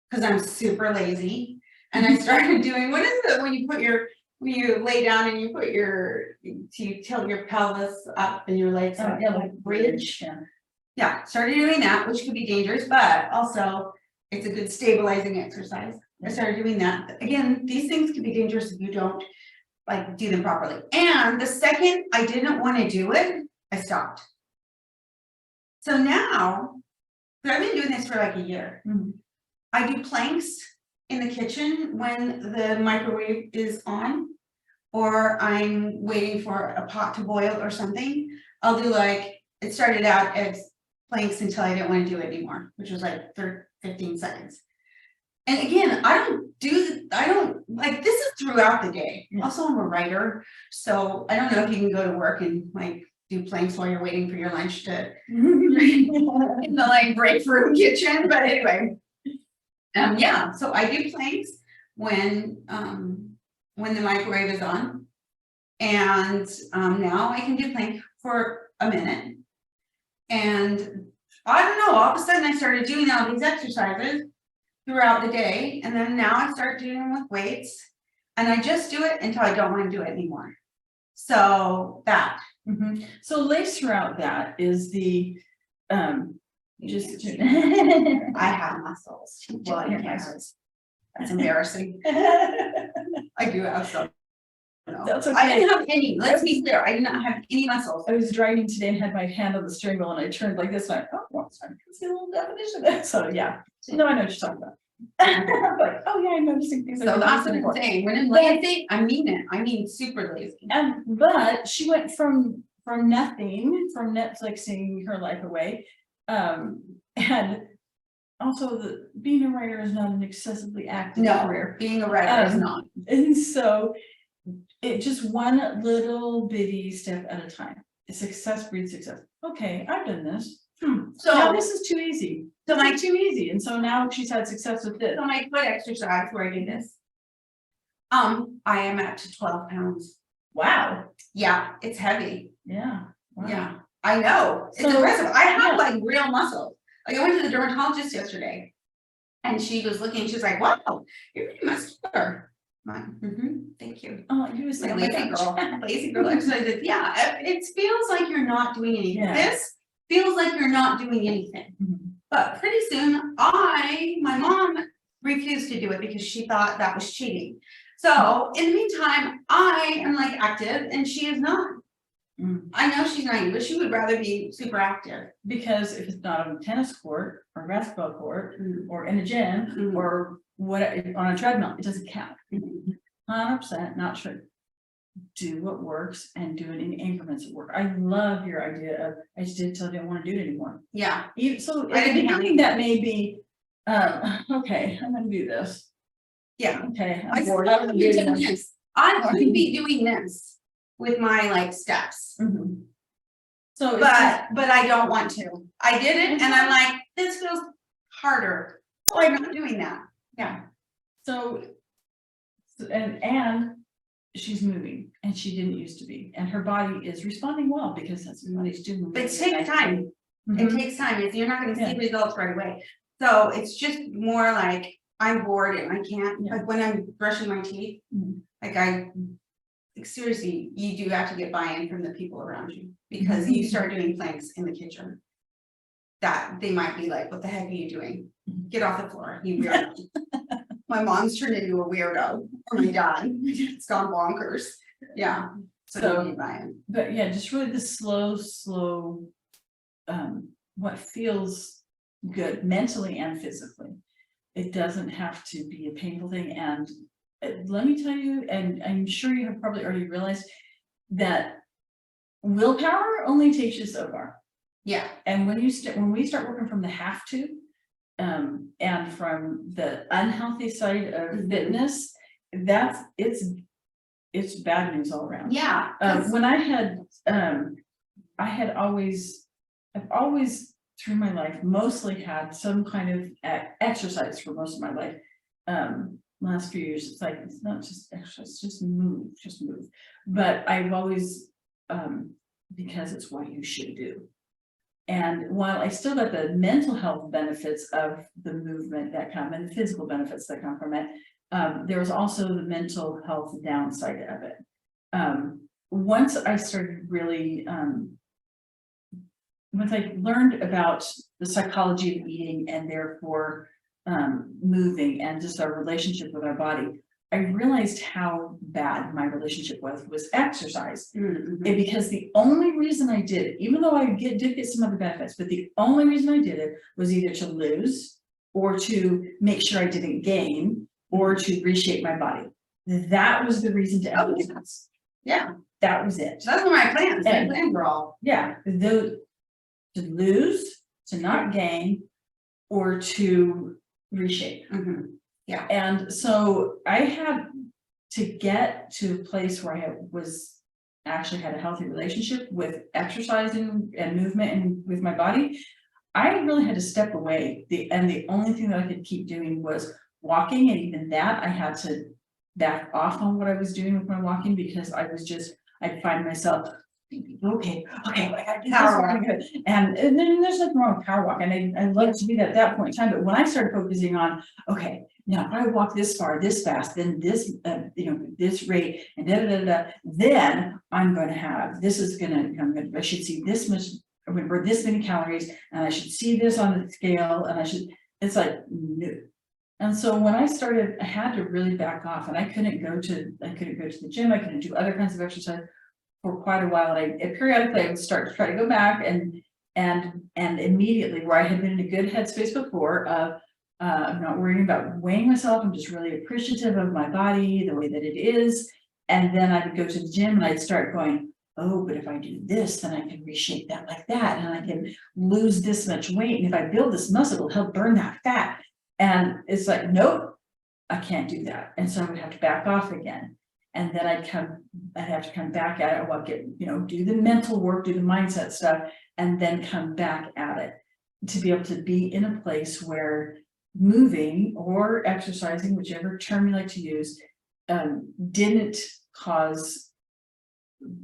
because I'm super lazy. And I started doing, what is it when you lay down and you put you tilt your pelvis up and your legs up, like bridge. Yeah, started doing that, which could be dangerous, but also it's a good stabilizing exercise. I started doing that. Again, these things can be dangerous if you don't like do them properly. And the second I didn't want to do it, I stopped. So now, I've been doing this for like a year. I do planks in the kitchen when the microwave is on, or I'm waiting for a pot to boil or something. I'll do like, it started out as planks until I didn't want to do it anymore, which was like 15 seconds. And again, I don't like, this is throughout the day. Also, I'm a writer, so I don't know if you can go to work and like do planks while you're waiting for your lunch to in the like break room kitchen, but anyway. Yeah, so I do planks when the microwave is on. And now I can do plank for a minute. And I don't know, all of a sudden I started doing all these exercises throughout the day, and then now I start doing them with weights, and I just do it until I don't want to do it anymore. So that. So laced throughout that is the just I have muscles. Well, that's embarrassing. I do have some. That's I okay. didn't have any, let's be clear, I did not have any muscles. I was driving today and had my hand on the steering wheel and I turned like this and I, oh, well, I can see a little definition there. So, yeah. No, I know what you're talking about. Like, oh, yeah, I'm noticing things. I So didn't that's notice what I'm before. saying, when I'm lazy, I mean it, I mean super lazy. But she went from nothing, from Netflixing her life away. And also being a writer is not an excessively active No, career. being a writer is not. And so it just one little bitty step at a time. Success breeds success. Okay, I've done this. So now this is too easy. So like too easy. And so now she's had success with this. On my foot exercise where I do this. I am at 12 pounds. Wow. Yeah, it's heavy. Yeah. Wow. Yeah, I know. It's So, impressive. I have like real muscle. Like I went to the dermatologist yesterday. And she was looking, she was like, wow, you're pretty muscular. I'm like, thank you. Oh, you was Like like lazy girl, lazy girl exercises. Yeah, it feels like you're not doing anything. Yeah. This feels like you're not doing anything. But pretty soon, my mom refused to do it because she thought that was cheating. So in the meantime, I am like active and she is not. I know she's not, but she would rather be super active. Because if it's not on a tennis court or basketball court or in a gym or what on a treadmill, it doesn't count. 100% not true. Do what works and do it in increments of work. I love your idea of I just did till I didn't want to do it anymore. Yeah. So at the beginning that may be okay, I'm gonna do this. Yeah. Okay. I I'm bored. could be doing this with my like steps. So but I don't want to. I did it and I'm like, this feels harder. So I'm not doing that. Yeah. So and she's moving and she didn't used to be, and her body is responding well because that's what body's doing. But it takes time. It takes time. You're not going to see results right away. So it's just more like I'm bored and I can't, like when I'm brushing my teeth, like seriously, you do have to get buy-in from the people around you, because you start doing planks in the kitchen that they might be like, what the heck are you doing? Get off the floor, you weirdo. My mom's turned into a weirdo, or my dad, it's gone bonkers. Yeah. So you buy-in. But yeah, just really the slow, what feels good mentally and physically. It doesn't have to be a painful thing. And let me tell you, and I'm sure you have probably already realized that willpower only takes you so far. Yeah. And when we start working from the have to, and from the unhealthy side of fitness, it's bad news all around. Yeah. When I've always through my life mostly had some kind of exercise for most of my life. Last few years, it's like, it's not just exercise, just move. But I've always, because it's what you should do. And while I still got the mental health benefits of the movement that come and the physical benefits that come from it, there was also the mental health downside of it. Once I started really, once I learned about the psychology of eating and therefore moving and just our relationship with our body, I realized how bad my relationship was exercise. And because the only reason I did it, even though I did get some other benefits, but the only reason I did it was either to lose or to make sure I didn't gain or to reshape my body. That was the reason to exercise. Yeah. That was it. That's what my plans. My plans were all. Yeah. To lose, to not gain, or to reshape. Yeah. And so I had to get to a place where I actually had a healthy relationship with exercise and movement and with my body. I really had to step away. The only thing that I could keep doing was walking, and even that I had to back off on what I was doing with my walking, because I'd find myself thinking, okay, I gotta do this. And then there's nothing wrong with power walk, and I love to be at that point in time. But when I started focusing on, okay, now if I walk this far, this fast, then this, this rate, and then I'm going to have, I should see this much, I'm going to burn this many calories, and I should see this on the scale, and it's like, no. And so when I started, I had to really back off, and I couldn't go to the gym, I couldn't do other kinds of exercise for quite a while. And periodically I would start to try to go back and immediately, where I had been in a good headspace before of I'm not worrying about weighing myself, I'm just really appreciative of my body, the way that it is. And then I would go to the gym and I'd start going, oh, but if I do this, then I can reshape that like that, and I can lose this much weight. And if I build this muscle, it'll help burn that fat. And it's like, nope, I can't do that. And so I would have to back off again. And then I'd have to come back at it, well, do the mental work, do the mindset stuff, and then come back at it to be able to be in a place where moving or exercising, whichever term you like to use, didn't cause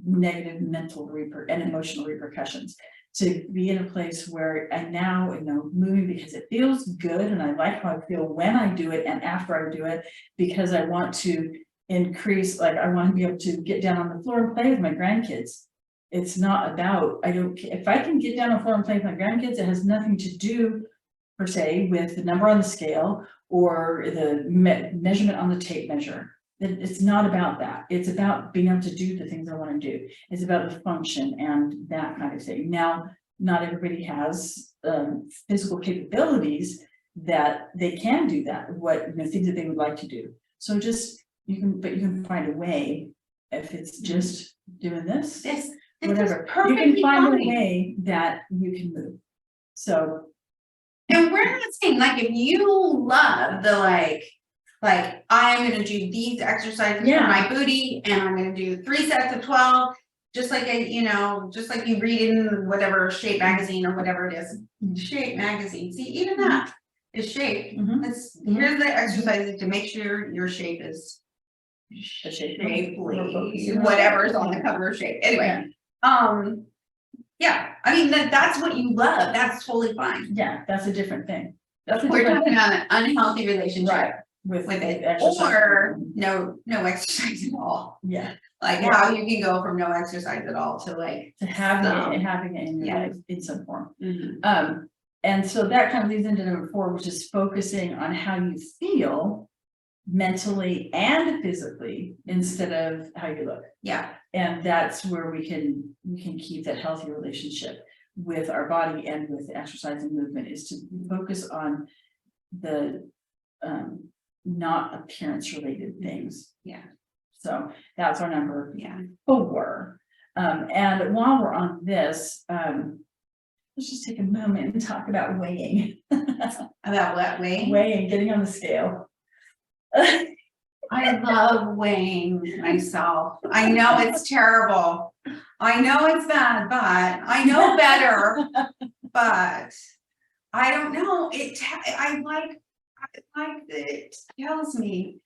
negative mental and emotional repercussions. To be in a place where I now, moving because it feels good, and I like how I feel when I do it and after I do it, because I want to increase, I want to be able to get down on the floor and play with my grandkids. It's not about, if I can get down on the floor and play with my grandkids, it has nothing to do per se with the number on the scale or the measurement on the tape measure. It's not about that. It's about being able to do the things I want to do. It's about the function and that kind of thing. Now, not everybody has physical capabilities that they can do that, things that they would like to do. So you can find a way, if it's just doing this whatever, you can find a way that you can move. So, and we're not saying, if you love the I'm going to do these exercises for my booty, and I'm going to do 3 sets of 12, just like just like you read in whatever Shape magazine or whatever it is. Shape magazine. See, even that is shape. Here's the exercises to make sure your shape is shapely, whatever's on the cover of Shape. Anyway, I mean that's what you love. That's totally fine. Yeah, that's a different thing. We're talking about an unhealthy relationship. Right. With it, or no exercise at all. Yeah. How you can go from no exercise at all to having it in your life in some form. And so that kind of leads into number 4, which is focusing on how you feel mentally and physically instead of how you look. Yeah. And that's where we can keep that healthy relationship with our body and with exercise and movement, is to focus on the not appearance related things. Yeah. So that's our number 4. And while we're on this, let's just take a moment and talk about weighing. About what? Weighing, getting on the scale. I love weighing myself. I know it's terrible. I know it's bad, but I know better. But I don't know. I like that it tells me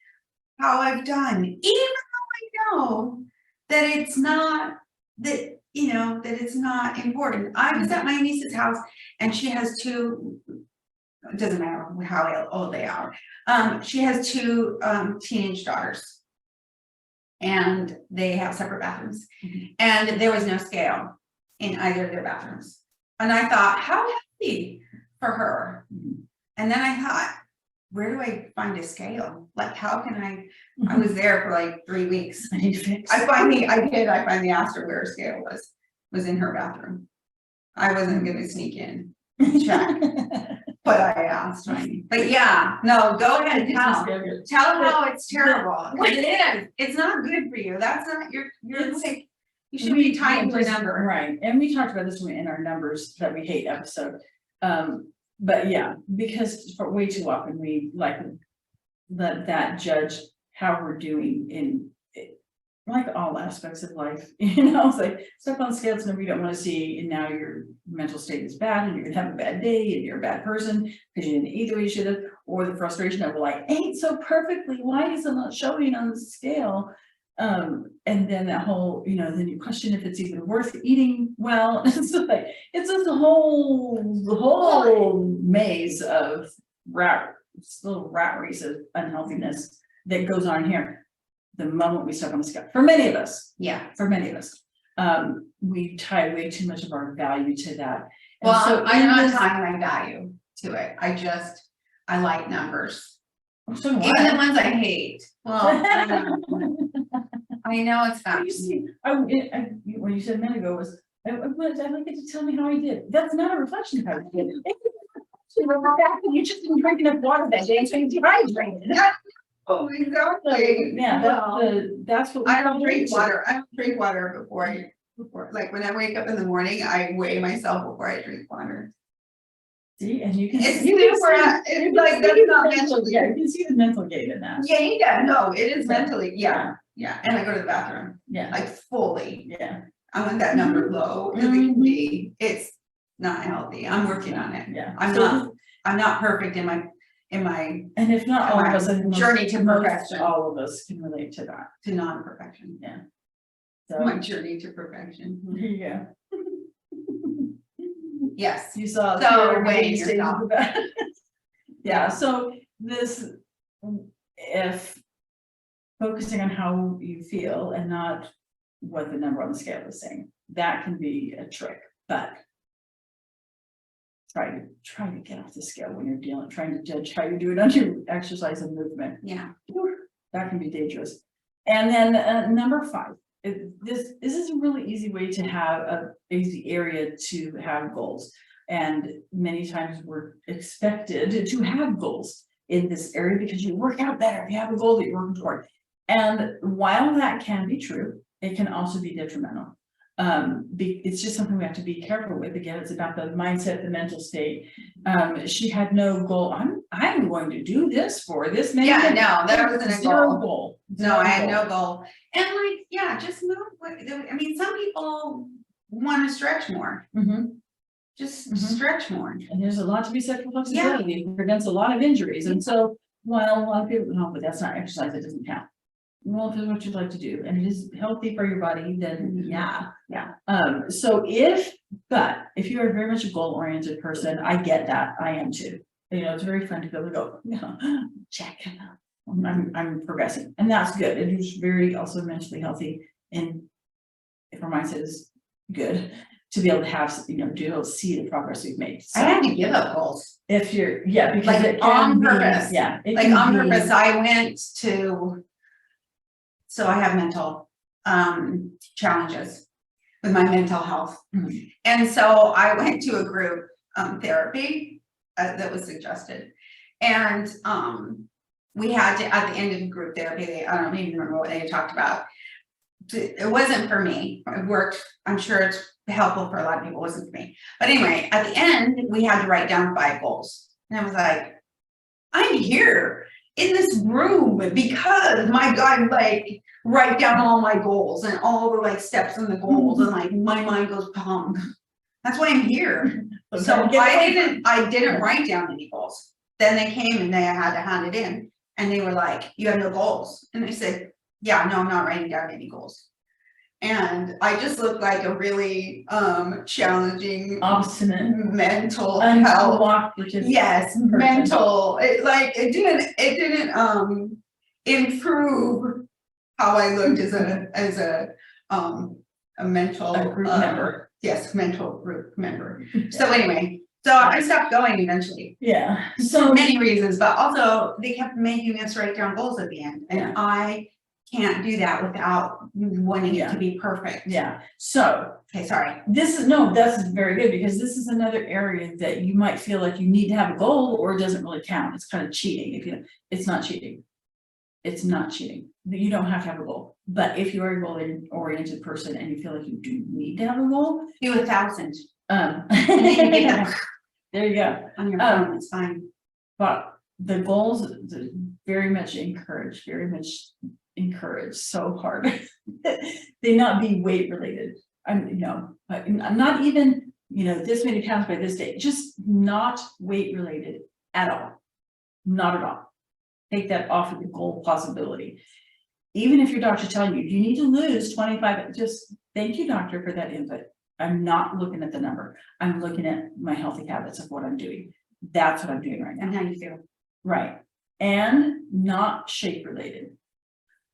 how I've done, even though I know that it's not that it's not important. I was at my niece's house, and she has 2. It doesn't matter how old they are. She has 2 teenage daughters, and they have separate bathrooms, and there was no scale in either of their bathrooms. And I thought, how healthy for her. And then I thought, where do I find a scale? How can I was there for 3 weeks. I finally asked her where her scale was in her bathroom. I wasn't going to sneak in and check, but I asked. But no, go ahead and tell how it's terrible. It is. It's not good for you. That's not you're sick. You should be tying to a number. Right. And we talked about this in our numbers that we hate episode. But because for way too often we let that judge how we're doing in all aspects of life. It's stuff on scales that we don't want to see, and now your mental state is bad, and you're gonna have a bad day, and you're a bad person because you didn't eat the way you should have, or the frustration of ate so perfectly, why is it not showing on the scale? And then that whole, then you question if it's even worth eating well. It's just the whole maze of little rat race of unhealthiness that goes on here. The moment we step on the scale, for many of us, we tie way too much of our value to that. Well, I'm not tying my value to it. I like numbers. So do Even the I. ones I hate. Well, I know it's not. You see, when you said a minute ago was, I'd like it to tell me how I did. That's not a reflection of how I did. You just didn't drink enough water that day, so you're dehydrated. Oh, exactly. Yeah, that's what. I don't drink water. I don't drink water before, like when I wake up in the morning, I weigh myself before I drink water. See, and you can. It's you can super, see- it's you like, can that's see not the mental- mentally. Yeah, you can see the mental game in that. Yeah, no, it is mentally, yeah, and I go to the bathroom, Yeah, like fully. yeah, I want that number low, because it can be, it's not healthy, I'm working on it. yeah. I'm not perfect in my, And if not all of us, I think journey to most perfection. all of us can relate to that. to non-perfection, Yeah. So my journey to perfection, there you go. yes. You saw. So Sarah weighing getting stages yourself. of that. Yeah, so this, if focusing on how you feel and not what the number on the scale is saying, that can be a trick, but try to get off the scale when you're trying to judge how you're doing on your exercise and movement. Yeah. That can be dangerous. And then number 5, this is a really easy way to have a easy area to have goals. And many times we're expected to have goals in this area because you work out better if you have a goal that you're working toward. And while that can be true, it can also be detrimental. It's just something we have to be careful with. Again, it's about the mindset, the mental state. She had no goal. I'm going to do this for this many. Yeah, no, that wasn't a Zero goal. goal. No, I had no goal. And like, yeah, just move. I mean, some people want to stretch more. Mhm. Just Mhm. stretch more. And there's a lot to be said for flexibility. It prevents a lot of injuries. And so, while a lot of people, no, but that's not exercise, it doesn't count. Well, if it's what you'd like to do and it is healthy for your body, then yeah. So if you are very much a goal-oriented person, I get that. I am too. You know, it's very fun to be able to go, check. I'm progressing, and that's good. It is very also mentally healthy, and if our mindset is good, to be able to have, to be able to see the progress we've made. I had to give up goals. If you're, because Like, it can on be, purpose. it Like can on be- purpose, I went to, so I have mental challenges with my mental health. Mhm. And so I went to a group therapy that was suggested. And we had to, at the end of the group therapy, I don't even remember what they talked about. It wasn't for me. It worked. I'm sure it's helpful for a lot of people. It wasn't for me. But anyway, at the end, we had to write down 5 goals. And I was like, I'm here in this room because my God, like, write down all my goals and all the like steps in the goals, and like my mind goes pump. That's why I'm here. So I didn't write down any goals. Then they came and they had to hand it in, and they were like, you have no goals. And I said, yeah, no, I'm not writing down any goals. And I just looked like a really challenging, obstinate, mental health. uncooperative. Yes, person. mental. It didn't improve how I looked as a mental group member. Yes, mental group member. So anyway, so I stopped going eventually. Yeah. For So many reasons, but also they kept making us write down goals at the end, and Yeah. I can't do that without wanting it Yeah. to be perfect. yeah. So Okay, sorry. that's very good, because this is another area that you might feel like you need to have a goal or it doesn't really count. It's kind of cheating. It's not cheating. It's not cheating. You don't have to have a goal. But if you are a goal-oriented person and you feel like you do need to have a goal, Do 1,000 and then you give them there you go. on your phone, it's fine. But the goals very much encourage so hard. They not be weight related. Not even, this many pounds by this day, just not weight related at all. Not at all. Take that off of the goal possibility. Even if your doctor's telling you need to lose 25, just thank you, doctor, for that input. I'm not looking at the number. I'm looking at my healthy habits of what I'm doing. That's what I'm doing right now. And how you feel. Right. And not shape related.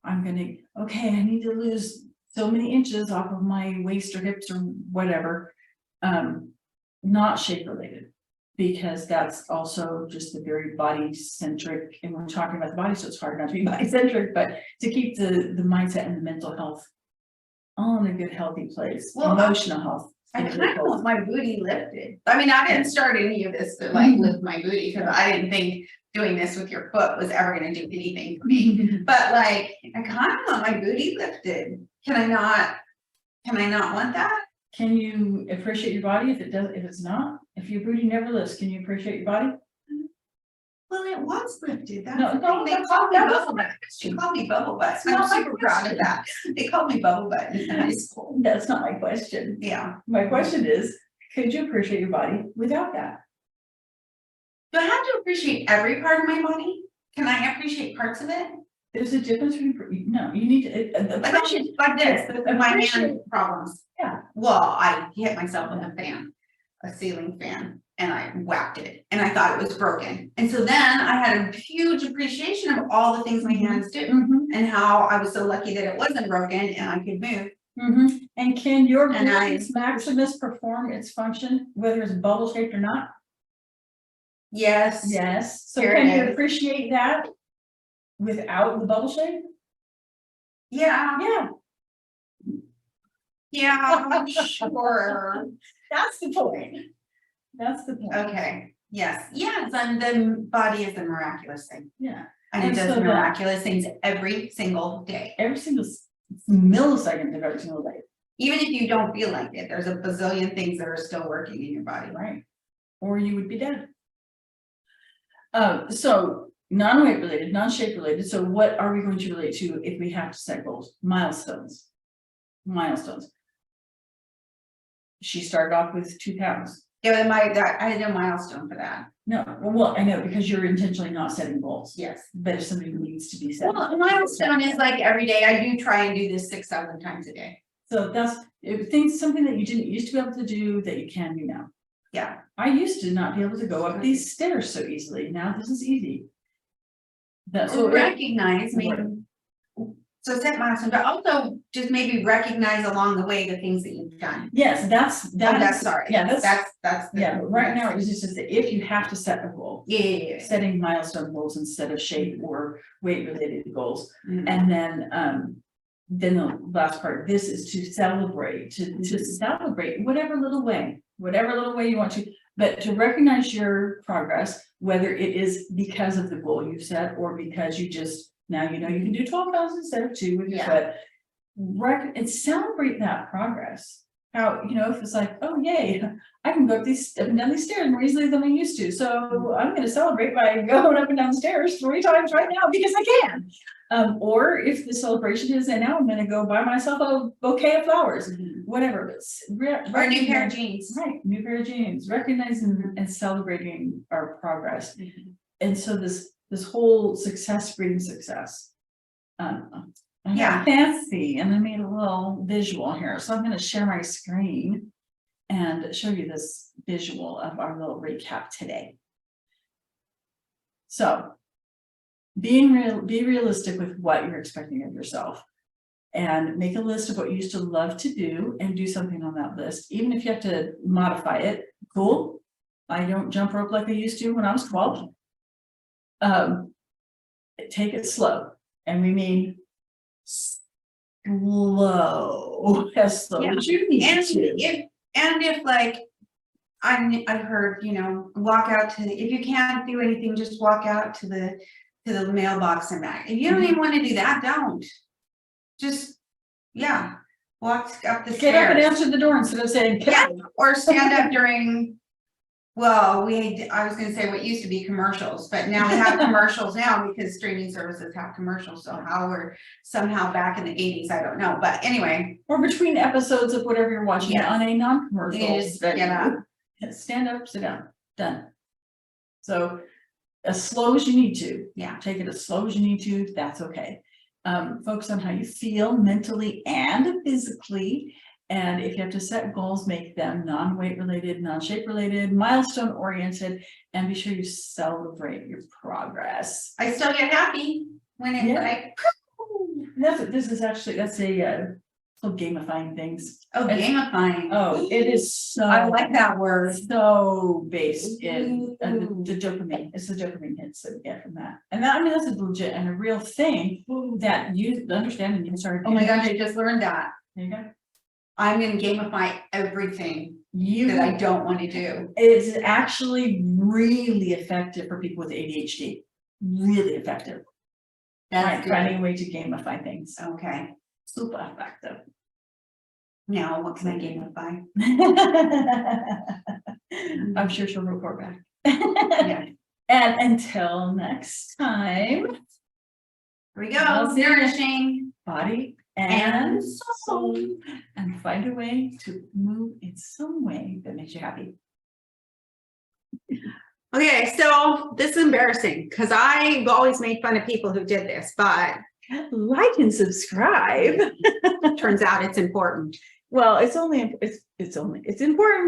I need to lose so many inches off of my waist or hips or whatever. Not shape related. because that's also just the very body centric, and we're talking about the body, so it's hard not to be body centric, but to keep the mindset and the mental health all in a good, healthy place, Well, emotional health. I kind of want my booty lifted. I mean, I didn't start any of this to like lift my booty, because I didn't think doing this with your foot was ever gonna do anything for me. But like, I kind of want my booty lifted. Can I not want that? Can you appreciate your body if it's not? If your booty never lifts, can you appreciate your body? Well, it was lifted. That's No, the no, thing. They that's- called me that was bubble my butt. She question. called me bubble butt. It's I'm not my super proud of question. that. They called me bubble butt in high school. That's not my question. Yeah. My question is, could you appreciate your body without that? Do I have to appreciate every part of my body? Can I appreciate parts of it? There's a difference between, no, you need to, Like, appreciate. like this, with my hand Appreciate- problems. Yeah. Well, I hit myself with a fan, a ceiling fan, and I whacked it, and I thought it was broken. And so then I had a huge appreciation of all the things my hands do, Mhm, and how I was so lucky that it wasn't broken and I could move. mhm. And can your And I- gluteus maximus perform its function, whether it's bubble shaped or not? Yes. Yes, so Here can it you is. appreciate that without the bubble shape? Yeah, Yeah, yeah, sure. that's the point. That's the point. Okay, yes, and the body is a miraculous thing. Yeah, And it And does so the- miraculous things every single day. every single millisecond of every single day, Even if you don't feel like it, there's a bazillion things that are still working in your body. right? Or you would be dead. So non-weight related, non-shape related, so what are we going to relate to if we have to set goals? Milestones. Milestones. She started off with 2 pounds. Yeah, I had no milestone for that. No, well, I know, because you're intentionally not setting goals. Yes. But if somebody needs to be set. Well, a milestone is like every day. I do try and do this 6-7 times a day. So that's, if things, something that you didn't used to be able to do that you can do now. Yeah. I used to not be able to go up these stairs so easily. Now this is easy. That's So what recognize, I mean, so set milestones, but also just maybe recognize along the way the things that you've done. yes, that's Sorry. yeah, That's. yeah, but right now it's just that if you have to set a goal, Yeah. setting milestone goals instead of shape or weight related goals. Mhm. And then the last part, this is to celebrate, to celebrate whatever little way you want to, but to recognize your progress, whether it is because of the goal you set or because you just, now you know you can do 12 pounds instead of 2 with your Yeah. foot. And celebrate that progress. How, you know, if it's like, oh yay, I can go up and down these stairs more easily than I used to. So I'm gonna celebrate by going up and down the stairs 3 times right now because I can. Or if the celebration is, and now I'm gonna go buy myself a bouquet of flowers, whatever, but Or a new pair of jeans. right, new pair of jeans, recognizing and celebrating our progress. And so this whole success breeding success. I Yeah. got fancy and I made a little visual here, so I'm gonna share my screen and show you this visual of our little recap today. So be realistic with what you're expecting of yourself and make a list of what you used to love to do and do something on that list, even if you have to modify it. Cool. I don't jump rope like I used to when I was 12. Take it slow, and we mean slow, as slow as you need And to. if like, I've heard, you know, walk out to, if you can't do anything, just walk out to the mailbox and back. If you don't even want to do that, don't. Just, yeah, walk up the Get up and stairs. answer the door instead of saying, Yeah, "Come." or stand up during, well, I was gonna say what used to be commercials, but now we have commercials now because streaming services have commercials. So how we're somehow back in the 80s, I don't know, but anyway. Or between episodes of whatever you're watching Yes. on a non-commercial. You just get venue. up. Stand up, sit down, done. So as slow as you need to. Yeah. Take it as slow as you need to, that's okay. Focus on how you feel mentally and physically. And if you have to set goals, make them non-weight related, non-shape related, milestone oriented, and be sure you celebrate your progress. I still get happy when it's Yeah. like, That's a So gamifying things. Oh, gamifying. Oh, it is so. I like that word. So based in Ooh. the dopamine, it's the dopamine hits that we get from that. And that, I mean, that's a legit and a real thing that you understand and you start. Oh my gosh, I just learned that. There you go. I'm gonna gamify everything that I don't want to do. It's actually really effective for people with ADHD. Really effective. That's Finding a good. way to gamify things. Okay. Super effective. Now, what can I gamify? I'm sure she'll report back. Yeah. And until next time, Here we go. I'll see you. Nourishing. body and soul, and find a way to move in some way that makes you happy. Okay, so this is embarrassing because I've always made fun of people who did this, but Like and subscribe. turns out it's important. Well, it's important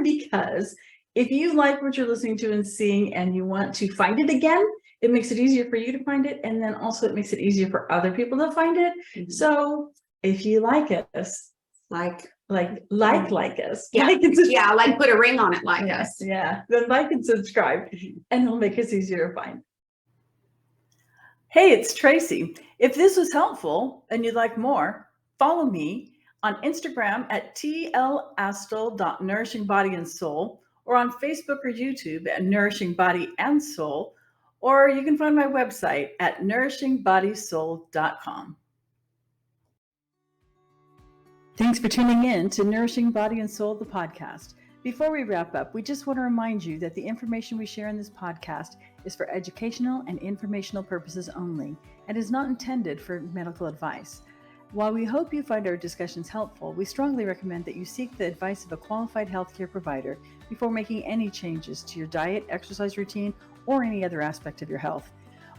because if you like what you're listening to and seeing and you want to find it again, it makes it easier for you to find it, and then also it makes it easier for other people to find it. So if you like us, like us, Yeah, like and yeah, like put a ring on it, like us. Yeah, then like and subscribe, and it'll make us easier to find. Hey, it's Tracy. If this was helpful and you'd like more, follow me on Instagram at tlastel.nourishingbodyansoul, or on Facebook or YouTube at Nourishing Body and Soul, or you can find my website at nourishingbodysoul.com. Thanks for tuning in to Nourishing Body and Soul, the podcast. Before we wrap up, we just want to remind you that the information we share in this podcast is for educational and informational purposes only and is not intended for medical advice. While we hope you find our discussions helpful, we strongly recommend that you seek the advice of a qualified healthcare provider before making any changes to your diet, exercise routine, or any other aspect of your health.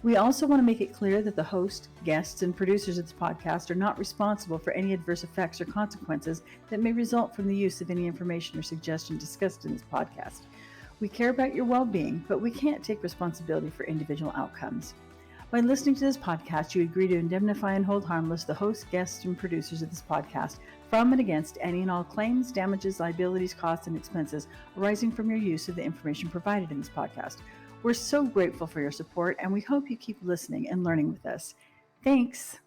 We also want to make it clear that the host, guests, and producers of this podcast are not responsible for any adverse effects or consequences that may result from the use of any information or suggestion discussed in this podcast. We care about your well-being, but we can't take responsibility for individual outcomes. By listening to this podcast, you agree to indemnify and hold harmless the host, guests, and producers of this podcast from and against any and all claims, damages, liabilities, costs, and expenses arising from your use of the information provided in this podcast. We're so grateful for your support, and we hope you keep listening and learning with us. Thanks.